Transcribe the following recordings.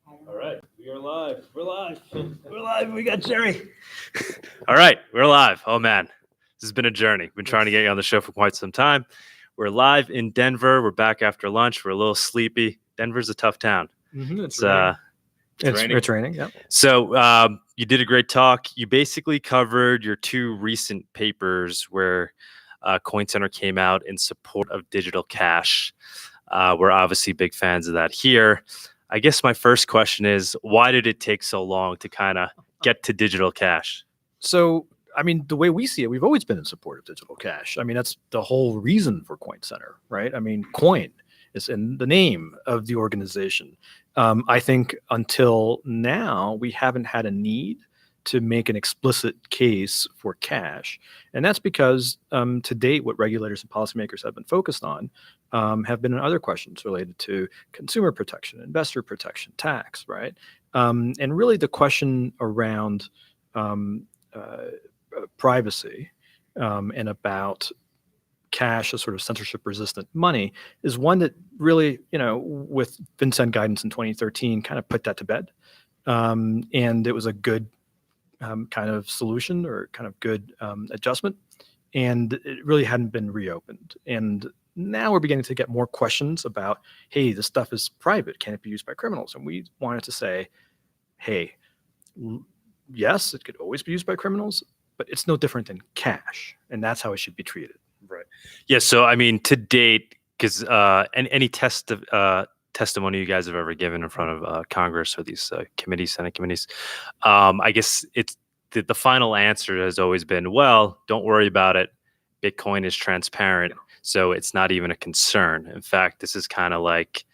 All right, we are live. We're live. We're live. We got Jerry. All right, we're live. Oh man, this has been a journey. Been trying to get you on the show for quite some time. We're live in Denver. We're back after lunch. We're a little sleepy. Denver's a tough town. It's raining. It's raining. Yeah. So you did a great talk. You basically covered your two recent papers where Coin Center came out in support of digital cash. We're obviously big fans of that here. I guess my first question is, why did it take so long to kind of get to digital cash? So, I mean, the way we see it, we've always been in support of digital cash. I mean, that's the whole reason for Coin Center, right? I mean, coin is in the name of the organization. I think until now, we haven't had a need to make an explicit case for cash. And that's because to date, what regulators and policymakers have been focused on have been other questions related to consumer protection, investor protection, tax, right? And really the question around privacy and about cash as sort of censorship resistant money is one that really, with FinCEN guidance in 2013, kind of put that to bed. And it was a good kind of solution or kind of good adjustment. And it really hadn't been reopened. And now we're beginning to get more questions about, hey, this stuff is private. Can it be used by criminals? And we wanted to say, hey, yes, it could always be used by criminals, but it's no different than cash. And that's how it should be treated. Right. Yeah. So, I mean, to date, because any testimony you guys have ever given in front of Congress or these committees, Senate committees, I guess it's the final answer has always been, well, don't worry about it. Bitcoin is transparent, so it's not even a concern. In fact, this is kind of like,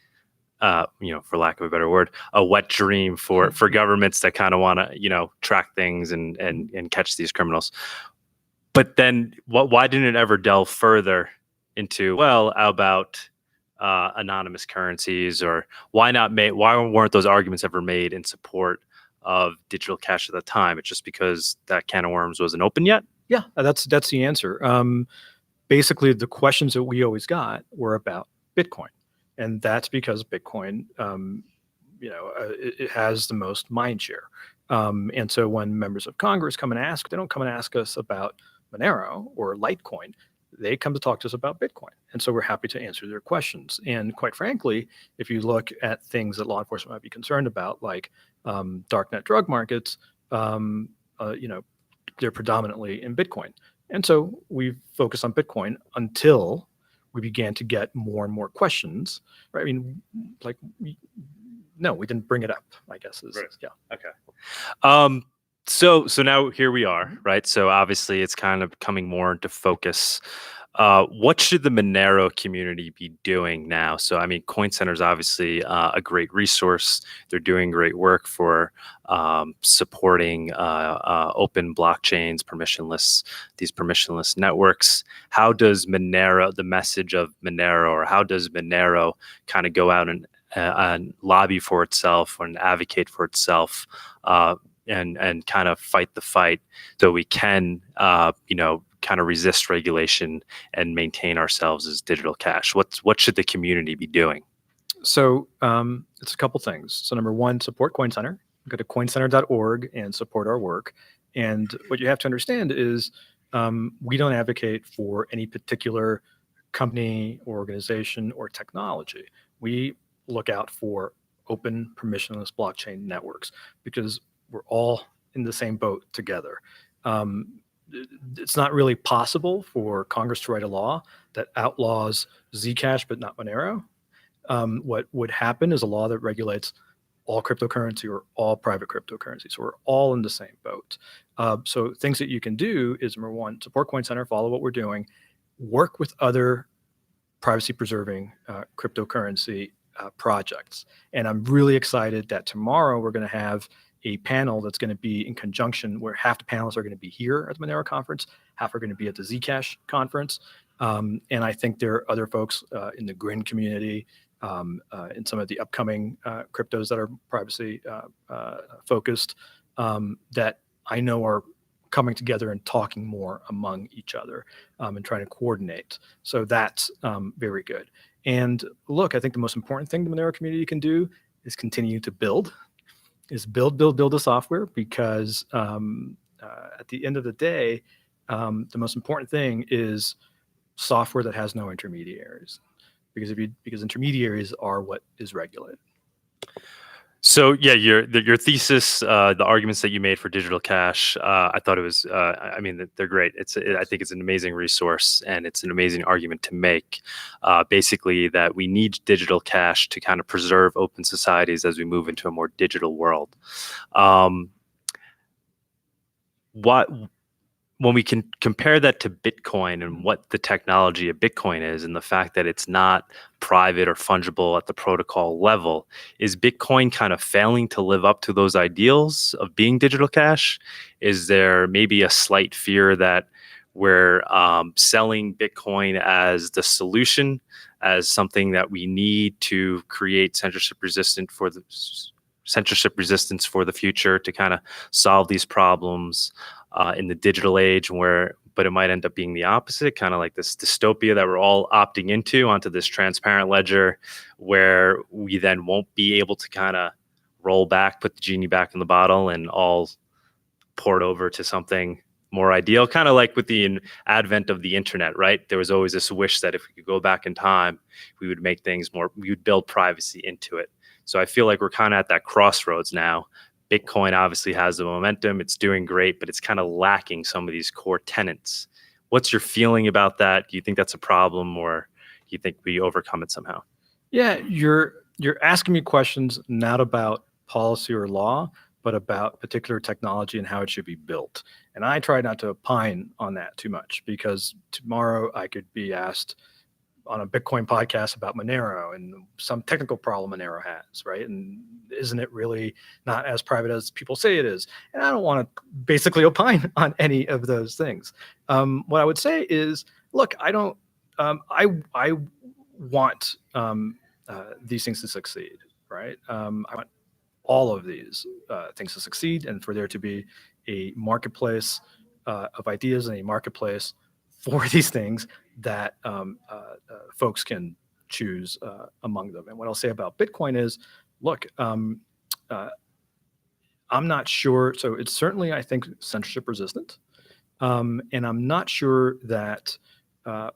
for lack of a better word, a wet dream for governments that kind of want to, track things and catch these criminals. But then, why didn't it ever delve further into, well, how about anonymous currencies, or why weren't those arguments ever made in support of digital cash at the time? It's just because that can of worms wasn't open yet? Yeah, that's the answer. Basically, the questions that we always got were about Bitcoin. And that's because Bitcoin, it has the most mind share. And so when members of Congress come and ask, they don't come and ask us about Monero or Litecoin. They come to talk to us about Bitcoin. And so we're happy to answer their questions. And quite frankly, if you look at things that law enforcement might be concerned about, like darknet drug markets, they're predominantly in Bitcoin. And so we focused on Bitcoin until we began to get more and more questions, right? I mean, no, we didn't bring it up, I guess. Right. Yeah. Okay. So now here we are, right? So obviously it's kind of coming more into focus. What should the Monero community be doing now? So, I mean, Coin Center is obviously a great resource. They're doing great work for supporting open blockchains, these permissionless networks. How does Monero, the message of Monero, or how does Monero kind of go out and lobby for itself and advocate for itself? And kind of fight the fight so we can, kind of resist regulation and maintain ourselves as digital cash? What should the community be doing? So it's a couple things. So number one, support Coin Center. Go to coincenter.org and support our work. And what you have to understand is we don't advocate for any particular company, or organization, or technology. We look out for open, permissionless blockchain networks because we're all in the same boat together. It's not really possible for Congress to write a law that outlaws Zcash but not Monero. What would happen is a law that regulates all cryptocurrency or all private cryptocurrencies. So we're all in the same boat. So things that you can do is, number one, support Coin Center, follow what we're doing, work with other privacy-preserving cryptocurrency projects. And I'm really excited that tomorrow we're going to have a panel that's going to be in conjunction where half the panelists are going to be here at the Monero conference, half are going to be at the Zcash conference. And I think there are other folks in the Grin community, in some of the upcoming cryptos that are privacy focused, that I know are coming together and talking more among each other and trying to coordinate. So that's very good. And look, I think the most important thing the Monero community can do is continue to build the software, because at the end of the day, the most important thing is software that has no intermediaries, because intermediaries are what is regulated. So yeah, your thesis, the arguments that you made for digital cash, I thought it was, I mean, they're great. I think it's an amazing resource, and it's an amazing argument to make. Basically, that we need digital cash to kind of preserve open societies as we move into a more digital world. What When we can compare that to Bitcoin and what the technology of Bitcoin is, and the fact that it's not private or fungible at the protocol level, is Bitcoin kind of failing to live up to those ideals of being digital cash? Is there maybe a slight fear that we're selling Bitcoin as the solution, as something that we need to create censorship resistance for the future, to kind of solve these problems in the digital age, but it might end up being the opposite, kind of like this dystopia that we're all opting onto this transparent ledger, where we then won't be able to kind of roll back, put the genie back in the bottle, and all port over to something more ideal. Kind of like with the advent of the internet, right? There was always this wish that if we could go back in time, we would make things more, we would build privacy into it. So I feel like we're kind of at that crossroads now. Bitcoin obviously has the momentum, it's doing great, but it's kind of lacking some of these core tenets. What's your feeling about that? Do you think that's a problem, or do you think we overcome it somehow? Yeah, you're asking me questions not about policy or law, but about particular technology and how it should be built. And I try not to opine on that too much, because tomorrow I could be asked on a Bitcoin podcast about Monero and some technical problem Monero has, right? And isn't it really not as private as people say it is? And I don't want to basically opine on any of those things. What I would say is, look, I want these things to succeed, right? I want all of these things to succeed, and for there to be a marketplace of ideas and a marketplace for these things that folks can choose among them. And what I'll say about Bitcoin is, look, I'm not sure. So it's certainly, I think, censorship resistant. And I'm not sure that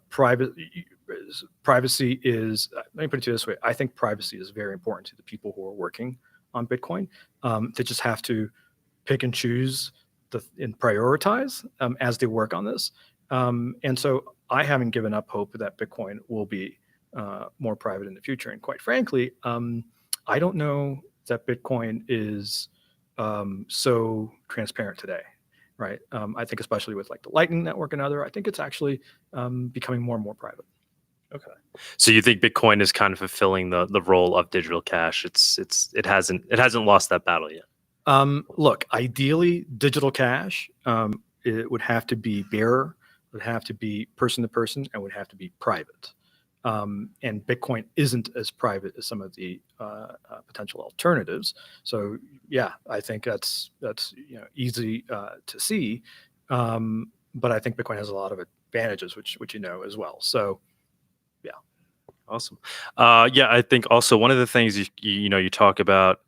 privacy is, let me put it this way. I think privacy is very important to the people who are working on Bitcoin. They just have to pick and choose and prioritize as they work on this. And so I haven't given up hope that Bitcoin will be more private in the future. And quite frankly, I don't know that Bitcoin is so transparent today, right? I think especially with like the Lightning Network and I think it's actually becoming more and more private. Okay. So you think Bitcoin is kind of fulfilling the role of digital cash? It hasn't lost that battle yet. Look, ideally, digital cash, it would have to be bearer, would have to be person to person, and would have to be private. And Bitcoin isn't as private as some of the potential alternatives. So yeah, I think that's easy to see. But I think Bitcoin has a lot of advantages, which as well. So yeah. Awesome. Yeah, I think also one of the things you talk about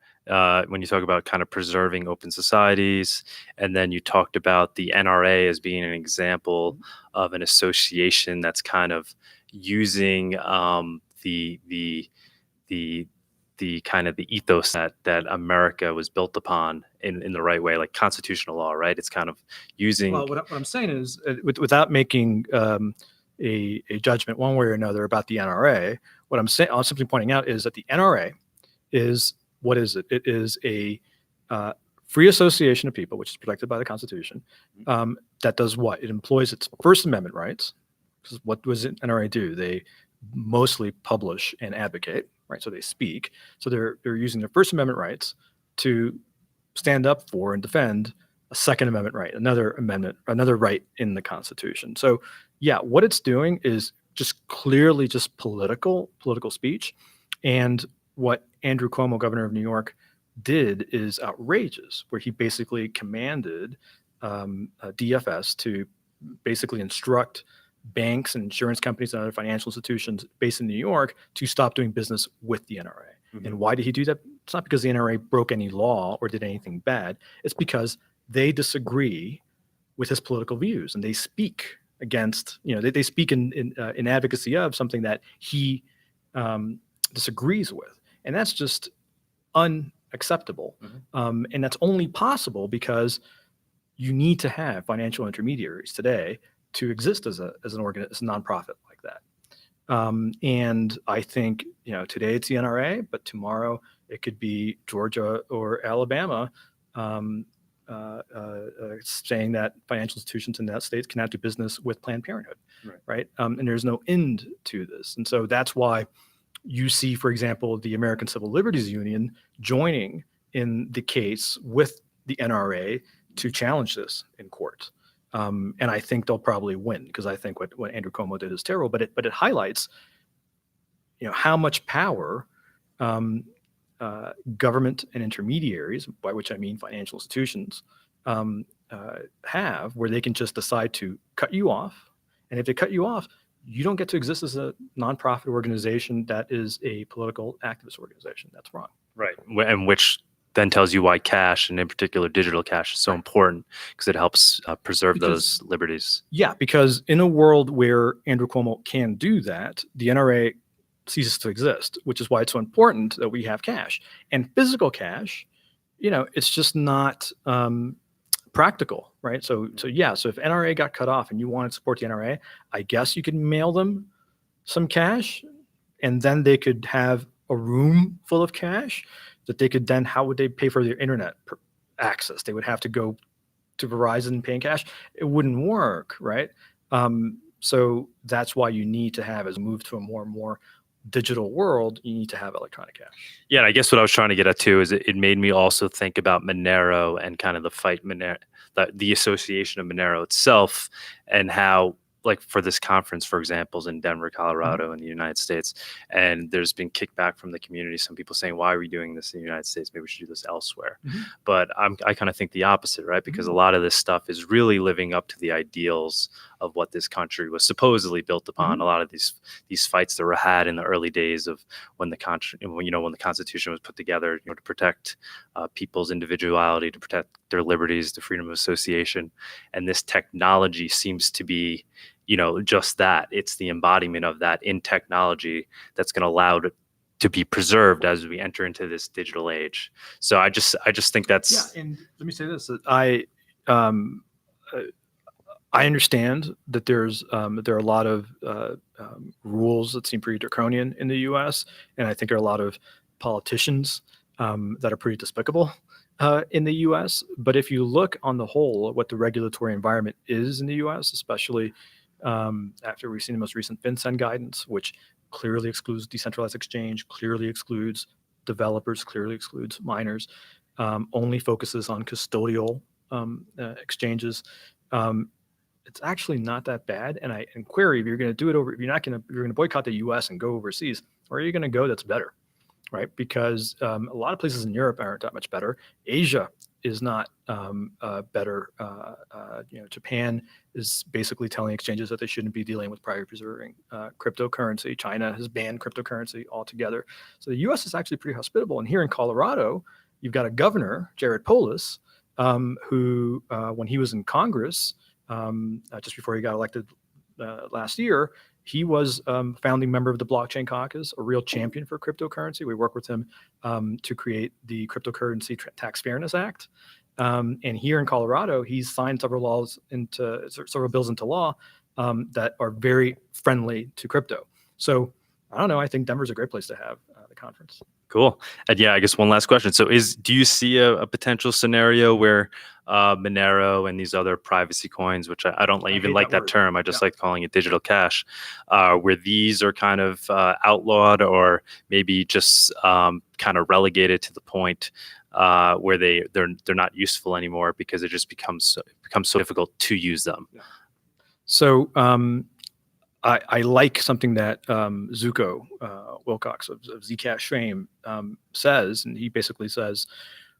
when you talk about kind of preserving open societies, and then you talked about the NRA as being an example of an association that's kind of using the kind of the ethos that America was built upon in the right way, like constitutional law, right? It's kind of using. Well, what I'm saying is, without making a judgment one way or another about the NRA, what I'm simply pointing out is that the NRA is, what is it? It is a free association of people, which is protected by the Constitution, that does what? It employs its First Amendment rights. Because what does the NRA do? They mostly publish and advocate, right? So they speak. So they're using their First Amendment rights to stand up for and defend a Second Amendment right, another right in the Constitution. So yeah, what it's doing is just clearly just political speech. And what Andrew Cuomo, governor of New York, did is outrageous, where he basically commanded DFS to basically instruct banks and insurance companies and other financial institutions based in New York to stop doing business with the NRA. Mm-hmm. And why did he do that? It's not because the NRA broke any law or did anything bad. It's because they disagree with his political views, and they speak against, they speak in advocacy of something that he disagrees with, and that's just unacceptable. And that's only possible because you need to have financial intermediaries today to exist as a nonprofit like that. And I think, today it's the NRA, but tomorrow it could be Georgia or Alabama saying that financial institutions in that state cannot do business with Planned Parenthood, right? And there's no end to this. And so that's why you see, for example, the American Civil Liberties Union joining in the case with the NRA to challenge this in court. And I think they'll probably win, because I think what Andrew Cuomo did is terrible, but it highlights, how much power government and intermediaries, by which I mean financial institutions, have, where they can just decide to cut you off. And if they cut you off, you don't get to exist as a nonprofit organization that is a political activist organization. That's wrong. Right. And which then tells you why cash, and in particular digital cash, is so important, because it helps preserve those liberties. Yeah, because in a world where Andrew Cuomo can do that, the NRA ceases to exist, which is why it's so important that we have cash. And physical cash, it's just not practical, right? So if NRA got cut off and you wanted to support the NRA, I guess you could mail them some cash, and then they could have a room full of cash that they could then, how would they pay for their internet access? They would have to go to Verizon and pay in cash. It wouldn't work, right? So that's why you need to have, as we move to a more and more digital world, you need to have electronic cash. Yeah, and I guess what I was trying to get at too is it made me also think about Monero and kind of the fight Monero, the association of Monero itself, and how, like, for this conference, for example, is in Denver, Colorado, in the United States, and there's been kickback from the community. Some people saying, "Why are we doing this in the United States? Maybe we should do this elsewhere." But I kind of think the opposite, right? Because a lot of this stuff is really living up to the ideals of what this country was supposedly built upon. A lot of these fights that were had in the early days of when the Constitution was put together, to protect people's individuality, to protect their liberties, the freedom of association, and this technology seems to be, just that. It's the embodiment of that in technology that's going to allow it to be preserved as we enter into this digital age. So I just think that's. Yeah, and let me say this: that I understand that there are a lot of rules that seem pretty draconian in the U.S., and I think there are a lot of politicians that are pretty despicable in the U.S. But if you look on the whole at what the regulatory environment is in the U.S., especially after we've seen the most recent FinCEN guidance, which clearly excludes decentralized exchange, clearly excludes developers, clearly excludes miners, only focuses on custodial exchanges. It's actually not that bad. And I query, if you're going to do it if you're going to boycott the U.S. and go overseas, where are you going to go that's better, right? Because a lot of places in Europe aren't that much better. Asia is not better. Japan is basically telling exchanges that they shouldn't be dealing with privately preserving cryptocurrency. China has banned cryptocurrency altogether. So the U.S. is actually pretty hospitable. And here in Colorado, you've got a governor, Jared Polis, who, when he was in Congress, just before he got elected last year, he was founding member of the Blockchain Caucus, a real champion for cryptocurrency. We worked with him to create the Cryptocurrency Tax Fairness Act. And here in Colorado, he's signed several bills into law that are very friendly to crypto. So I don't know. I think Denver's a great place to have the conference. Cool. And yeah, I guess one last question. So do you see a potential scenario where Monero and these other privacy coins, which I don't even like that term, I just like calling it digital cash, where these are kind of outlawed, or maybe just kind of relegated to the point where they're not useful anymore because it just becomes so difficult to use them? Yeah. So I like something that Zuko Wilcox of Zcash fame says, and he basically says,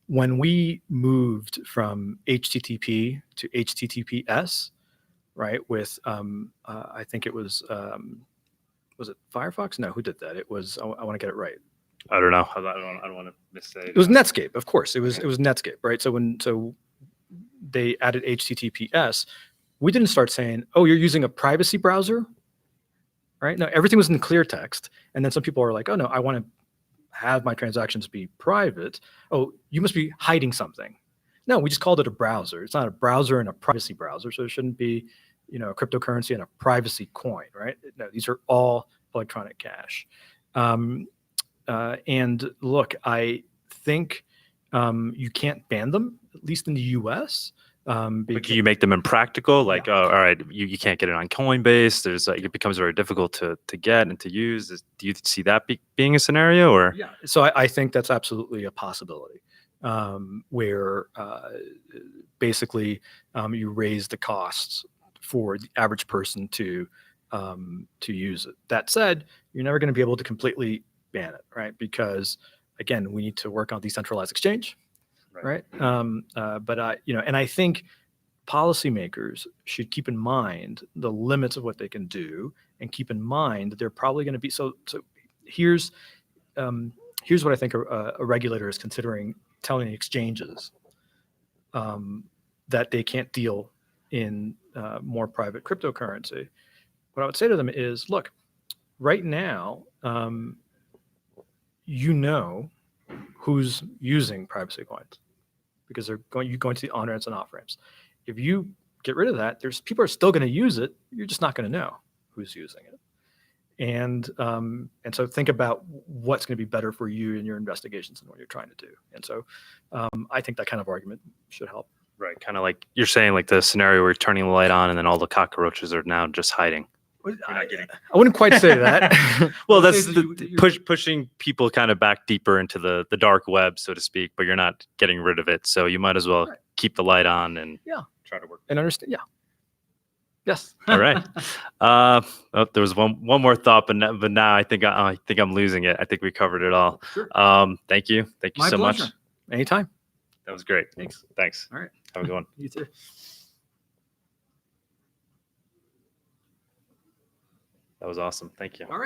when we moved from HTTP to HTTPS, right, with I think it was it Firefox? No, who did that? It was, I want to get it right. I don't know. I don't want to missay. It was Netscape, of course. It was Netscape, right? So they added HTTPS, we didn't start saying, "Oh, you're using a privacy browser," right? No, everything was in clear text, and then some people are like, "Oh no, I want to have my transactions be private. Oh, you must be hiding something." No, we just called it a browser. It's not a browser and a privacy browser, so it shouldn't be, a cryptocurrency and a privacy coin, right? No, these are all electronic cash. And look, I think you can't ban them, at least in the U.S. But can you make them impractical? Like, Yeah. all right, you can't get it on Coinbase. There's it becomes very difficult to get and to use. Do you see that being a scenario, or? Yeah, so I think that's absolutely a possibility, where basically you raise the costs for the average person to use it. That said, you're never going to be able to completely ban it, right? Because again, we need to work on decentralized exchange, right? But and I think policymakers should keep in mind the limits of what they can do, and keep in mind that they're probably going to be so. Here's what I think a regulator is considering telling exchanges that they can't deal in more private cryptocurrency. What I would say to them is, look, right now, who's using privacy coins because you're going to the on ramps and off ramps. If you get rid of that, people are still going to use it. You're just not going to know who's using it. And so think about what's going to be better for you in your investigations and what you're trying to do. And so I think that kind of argument should help. Right, kind of like you're saying, like the scenario where you're turning the light on and then all the cockroaches are now just hiding. I wouldn't quite say that. Well, that's pushing people kind of back deeper into the dark web, so to speak, but you're not getting rid of it. So you might as well keep the light on and try to work. And understand. Yeah. Yes. All right. There was one more thought, but now I think I'm losing it. I think we covered it all. Sure. Thank you. Thank you My so pleasure. much. Anytime. That was great. Thanks. All right. Have a good one. You too. That was awesome. Thank you. All right.